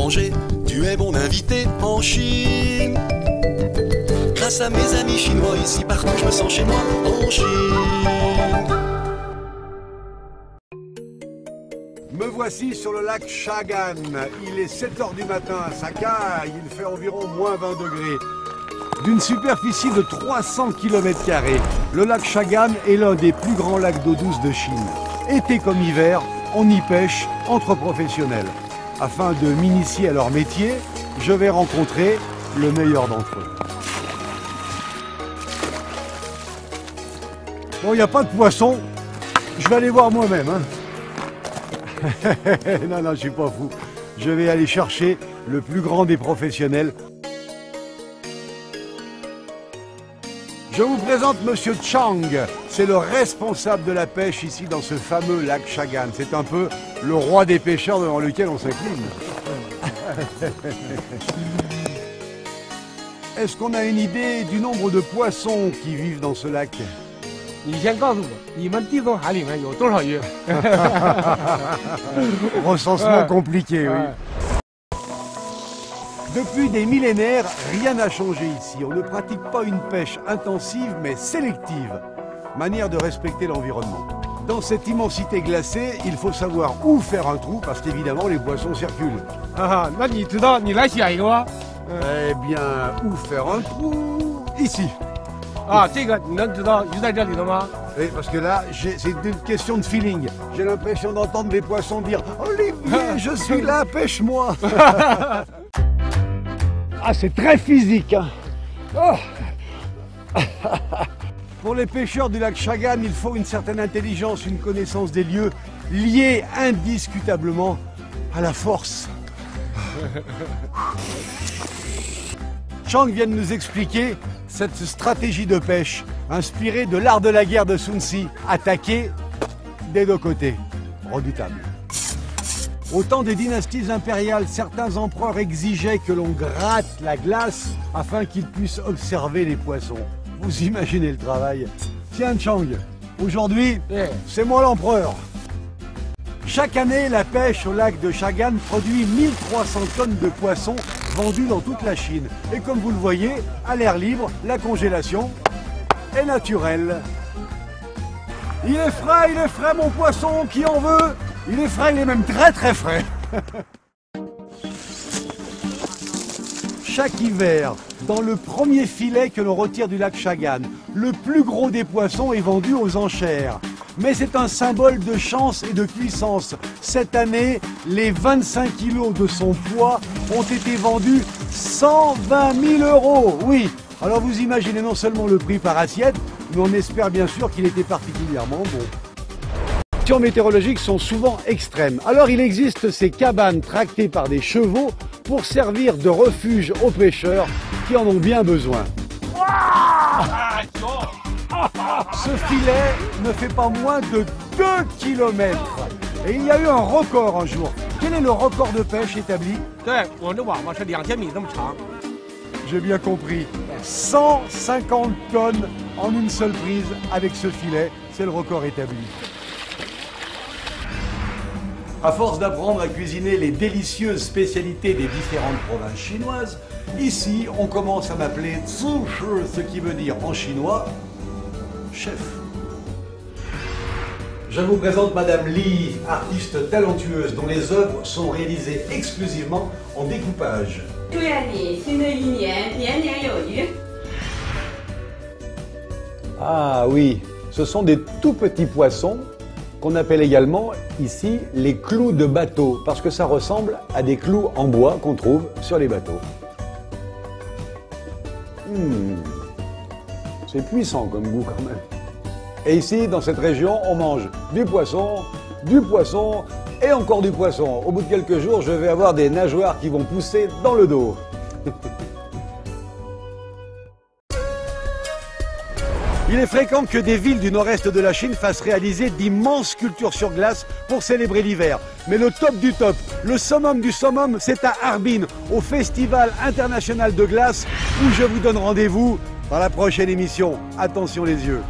l'étranger, tu es mon invité en Chine. Grâce à mes amis chinois, ici partout je me sens chez moi en Chine. Me voici sur le lac Chagan. Il est 7 h du matin à Saka, il fait environ moins 20 degrés. D'une superficie de 300 km², le lac Chagan est l'un des plus grands lacs d'eau douce de Chine. Été comme hiver, on y pêche entre professionnels. Afin de m'initier à leur métier, je vais rencontrer le meilleur d'entre eux. Bon, il n'y a pas de poisson, je vais aller voir moi-même. Non, je suis pas fou. Je vais aller chercher le plus grand des professionnels. Je vous présente Monsieur Chang. C'est le responsable de la pêche ici dans ce fameux lac Chagan. C'est un peu le roi des pêcheurs devant lequel on s'incline. Est-ce qu'on a une idée du nombre de poissons qui vivent dans ce lac? Recensement compliqué, oui. Depuis des millénaires, rien n'a changé ici. On ne pratique pas une pêche intensive, mais sélective. Manière de respecter l'environnement. Dans cette immensité glacée, il faut savoir où faire un trou, parce qu'évidemment, les poissons circulent. Eh bien, où faire un trou? Ici. Oui, parce que là, c'est une question de feeling. J'ai l'impression d'entendre les poissons dire « Olivier, je suis là, pêche-moi » Ah, c'est très physique, hein. Oh. Pour les pêcheurs du lac Chagan, il faut une certaine intelligence, une connaissance des lieux, liée indiscutablement à la force. Chang vient de nous expliquer cette stratégie de pêche inspirée de l'art de la guerre de Sun Tzu, attaquer des deux côtés. Redoutable. Au temps des dynasties impériales, certains empereurs exigeaient que l'on gratte la glace afin qu'ils puissent observer les poissons. Vous imaginez le travail. Tiens Chang, aujourd'hui, c'est moi l'empereur. Chaque année, la pêche au lac de Chagan produit 1300 tonnes de poissons vendus dans toute la Chine. Et comme vous le voyez, à l'air libre, la congélation est naturelle. Il est frais mon poisson, qui en veut? Il est frais, il est même très très frais. Chaque hiver, dans le premier filet que l'on retire du lac Chagan, le plus gros des poissons est vendu aux enchères. Mais c'est un symbole de chance et de puissance. Cette année, les 25 kilos de son poids ont été vendus 120 000 €. Oui, alors vous imaginez non seulement le prix par assiette, mais on espère bien sûr qu'il était particulièrement bon. Les conditions météorologiques sont souvent extrêmes. Alors il existe ces cabanes tractées par des chevaux pour servir de refuge aux pêcheurs qui en ont bien besoin. Ce filet ne fait pas moins de 2 km. Et il y a eu un record un jour. Quel est le record de pêche établi? J'ai bien compris. 150 tonnes en une seule prise avec ce filet. C'est le record établi. À force d'apprendre à cuisiner les délicieuses spécialités des différentes provinces chinoises, ici on commence à m'appeler Zhu Shi, ce qui veut dire en chinois chef. Je vous présente Madame Li, artiste talentueuse dont les œuvres sont réalisées exclusivement en découpage. Ah oui, ce sont des tout petits poissons qu'on appelle également ici les clous de bateau, parce que ça ressemble à des clous en bois qu'on trouve sur les bateaux. C'est puissant comme goût quand même. Et ici, dans cette région, on mange du poisson et encore du poisson. Au bout de quelques jours, je vais avoir des nageoires qui vont pousser dans le dos. Il est fréquent que des villes du nord-est de la Chine fassent réaliser d'immenses sculptures sur glace pour célébrer l'hiver. Mais le top du top, le summum du summum, c'est à Harbin, au Festival international de glace, où je vous donne rendez-vous dans la prochaine émission. Attention les yeux.